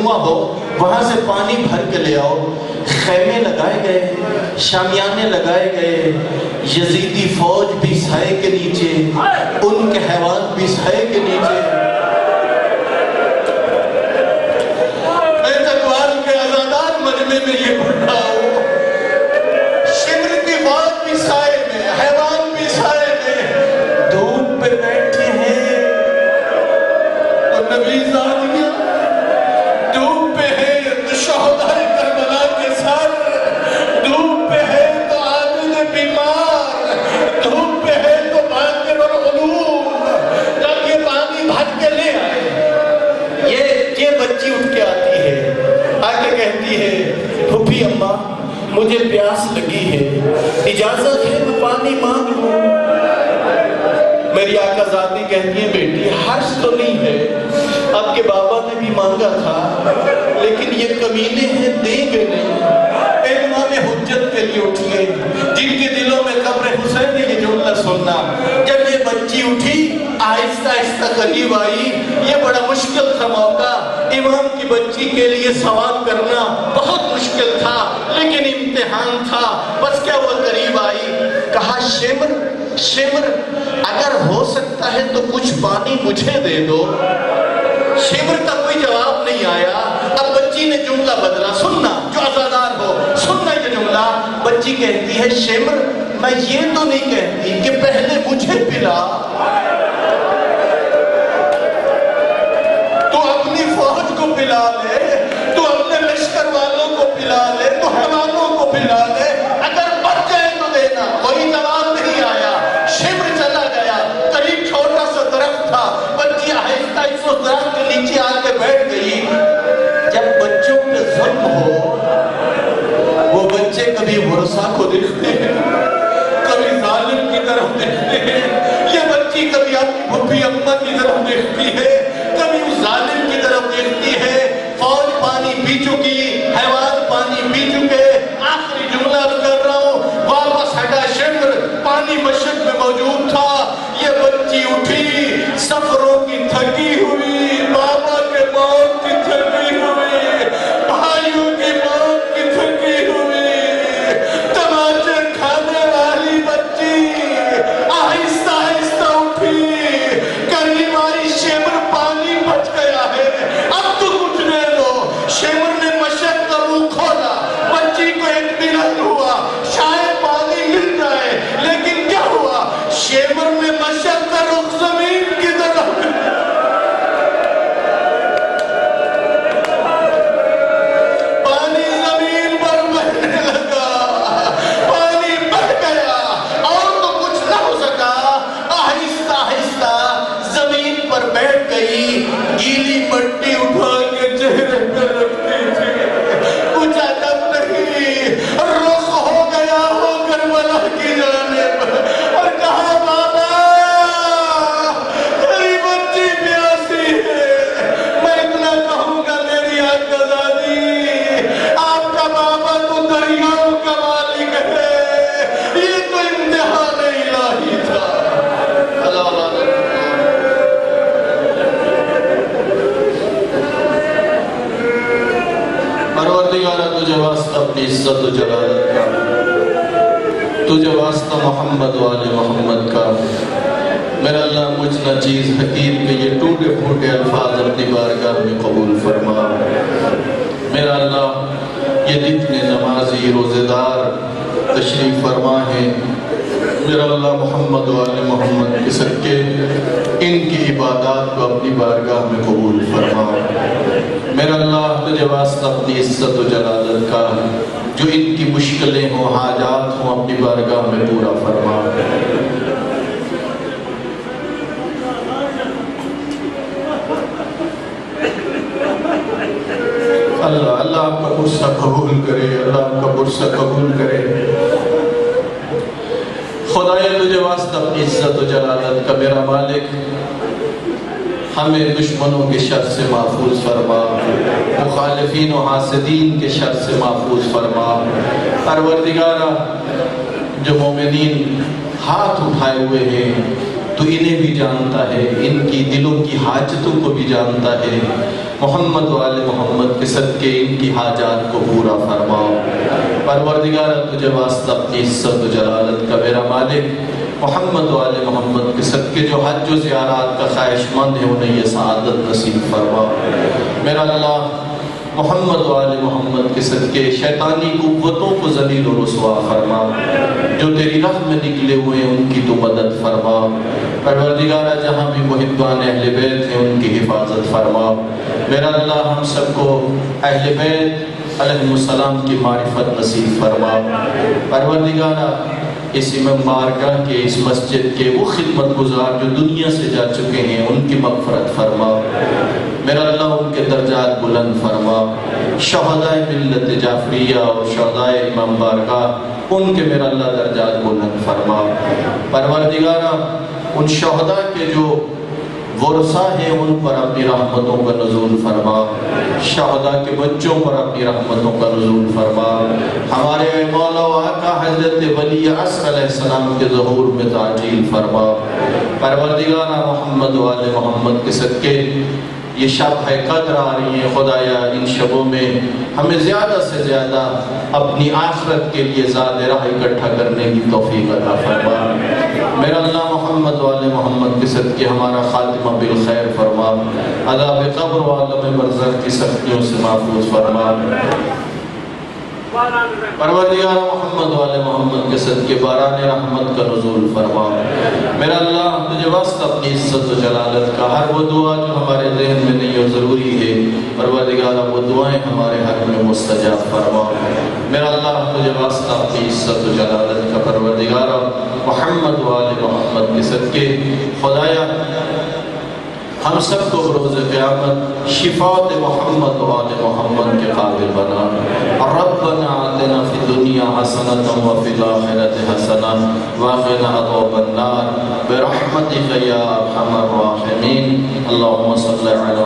کنواں ہو وہاں سے پانی بھر کے لے آؤ۔ خیمے لگائے گئے، شامیانے لگائے گئے، یزیدی فوج بھی سائے کے نیچے، ان کے حیوان بھی سائے کے نیچے۔ میں تقوال کے آزادار مجمع میں یہ پڑھ رہا ہوں، شمر کی فوج بھی سائے میں، حیوان بھی سائے میں، دھوپ پہ بیٹھے ہیں اور نبی زادیاں دھوپ پہ ہے تو شہداء کربلا کے سر، دھوپ پہ ہے تو عابد بیمار، دھوپ پہ ہے تو باقر اور علوم، جب یہ پانی بھر کے لے آئے، یہ بچی اٹھ کے آتی ہے، آ کے کہتی ہے پھوپھی اماں مجھے پیاس لگی ہے، اجازت ہے میں پانی مانگ لوں؟ میری آقا ذاتی کہتی ہے بیٹی حرج تو نہیں ہے، آپ کے بابا نے بھی مانگا تھا لیکن یہ کمینے ہیں دیں گے نہیں۔ امام حجت کے لیے اٹھیے جن کے دلوں میں قبر حسین ہے، یہ جملہ سننا۔ جب یہ بچی اٹھی آہستہ آہستہ قریب آئی، یہ بڑا مشکل تھا موقع، امام کی بچی کے لیے سوال کرنا بہت مشکل تھا لیکن امتحان تھا، بس کیا وہ قریب آئی، کہا شمر شمر اگر ہو سکتا ہے تو کچھ پانی مجھے دے دو۔ شمر کا کوئی جواب نہیں آیا، اب بچی نے جملہ بدلا، سننا جو عزادار ہو سننا یہ جملہ، بچی کہتی ہے شمر میں یہ تو نہیں کہتی کہ پہلے مجھے پلا، تو اپنی فوج کو پلا لے، تو اپنے لشکر والوں کو پلا لے، تو حیوانوں کو پلا لے، اگر بچ جائے تو دینا۔ کوئی جواب نہیں آیا، شمر چلا گیا، قریب چھوٹا سا درخت تھا، بچی آہستہ اس درخت کے نیچے آ کے بیٹھ گئی۔ جب بچوں پہ ظلم ہو وہ بچے کبھی ورثہ کو دیکھتے ہیں، کبھی ظالم کی طرف دیکھتے ہیں، یہ بچی کبھی اپنی پھوپھی اماں کی طرف دیکھتی ہے، کبھی اس ظالم کی طرف دیکھتی ہے۔ فوج پانی پی چکی، حیوان پانی پی چکے، آخری جملہ کر رہا ہوں، واپس ہٹا شمر، پانی مشرق میں موجود تھا، یہ بچی اٹھی سفروں کی تھکی ہوئی، بابا کے موت کی تھکی ہوئی، بھائیوں کی موت کی تھکی ہوئی، تماچے کھانے والی بچی آہستہ آہستہ اٹھی، قریب آئی، شمر پانی بچ گیا ہے اب تو کچھ دے دو۔ شمر نے مشق کا منہ کھولا، بچی کو اطمینان ہوا شاید پانی مل جائے، لیکن کیا ہوا، شمر نے مشق کا رخ زمین کی طرف، پانی زمین پر بہنے لگا، پانی بہ گیا اور تو کچھ نہ ہو سکا، آہستہ آہستہ زمین پر بیٹھ گئی، گیلی مٹی اٹھا کے چہرے پر رکھتی تھی، کچھ ادب نہیں، رخ ہو گیا ہو کربلا کی جانب اور کہا بابا میری بچی پیاسی ہے، میں اتنا کہوں گا میری آقا زادی آپ کا بابا تو دریاؤں کا مالک ہے، یہ تو امتحان الہی تھا۔ اللہ پروردگارہ تجھے واسطہ اپنی عزت و جلالت کا، تجھے واسطہ محمد و آل محمد کا، میرا اللہ مجھ ناچیز حقیر کے یہ ٹوٹے پھوٹے الفاظ اپنی بارگاہ میں قبول فرما۔ میرا اللہ یہ جتنے نمازی روزے دار تشریف فرما ہیں، میرا اللہ محمد و آل محمد کے صدقے ان کی عبادات کو اپنی بارگاہ میں قبول فرما۔ میرا اللہ تجھے واسطہ اپنی عزت و جلالت کا، جو ان کی مشکلیں ہوں حاجات ہوں اپنی بارگاہ میں پورا فرما۔ اللہ آپ کا برسہ قبول کرے، اللہ آپ کا برسہ قبول کرے۔ خدایا تجھے واسطہ اپنی عزت و جلالت کا میرا مالک ہمیں دشمنوں کے شر سے محفوظ فرما، مخالفین و حاسدین کے شر سے محفوظ فرما۔ پروردگارہ جو مومنین ہاتھ اٹھائے ہوئے ہیں تو انہیں بھی جانتا ہے، ان کی دلوں کی حاجتوں کو بھی جانتا ہے۔ محمد و آل محمد کے صدقے ان کی حاجات کو پورا فرما۔ پروردگار تجھے واسطہ اپنی عزت و جلالت کا میرا مالک محمد و آل محمد کے صدقے جو حج و زیارات کا خواہش مند ہے انہیں یہ سعادت نصیب فرما۔ میرا اللہ محمد و آل محمد کے صدقے شیطانی قوتوں کو ذلیل و رسوا فرما، جو تیری راہ میں نکلے ہوئے ہیں ان کی تو مدد فرما۔ پروردگارہ جہاں بھی محبان اہل بیت ہیں ان کی حفاظت فرما۔ میرا اللہ ہم سب کو اہل بیت علیہ السلام کی معرفت نصیب فرما۔ پروردگارہ اس امام بارگاہ کے اس مسجد کے وہ خدمت گزار جو دنیا سے جا چکے ہیں ان کی مغفرت فرما۔ میرا اللہ ان کے درجات بلند فرما۔ شہداء ملت جعفریہ اور شہداء امام بارگاہ ان کے میرا اللہ درجات بلند فرما۔ پروردگارہ ان شہداء کے جو ورثہ ہیں ان پر اپنی رحمتوں کا نزول فرما، شہداء کے بچوں پر اپنی رحمتوں کا نزول فرما۔ ہمارے مولا و آقا حضرت ولی عصر علیہ السلام کے ظہور میں تعجیل فرما۔ پروردگارہ محمد و آل محمد کے صدقے یہ شب ہے قدر آ رہی ہیں، خدایا ان شبوں میں ہمیں زیادہ سے زیادہ اپنی آخرت کے لیے زاد راہ اکٹھا کرنے کی توفیق عطا فرما۔ میرا اللہ محمد و آل محمد کے صدقے ہمارا خاتمہ بالخیر فرما، عذاب قبر و عالم برزخ کی سختیوں سے محفوظ فرما۔ پروردگار محمد و آل محمد کے صدقے باران رحمت کا نزول فرما۔ میرا اللہ تجھے واسطہ اپنی عزت و جلالت کا ہر وہ دعا جو ہمارے ذہن میں نہیں اور ضروری ہے پروردگار وہ دعائیں ہمارے حق میں مستجاب فرما۔ میرا اللہ تجھے واسطہ اپنی عزت و جلالت کا پروردگار محمد و آل محمد کے صدقے خدایا ہم سب کو بروز قیامت شفاعت محمد و آل محمد کے قابل بنا۔ ربنا آتنا فی الدنیا حسنۃ وفی الآخرۃ حسنۃ وقنا عذاب النار برحمتک یا ارحم الراحمین۔ اللہم صلی علی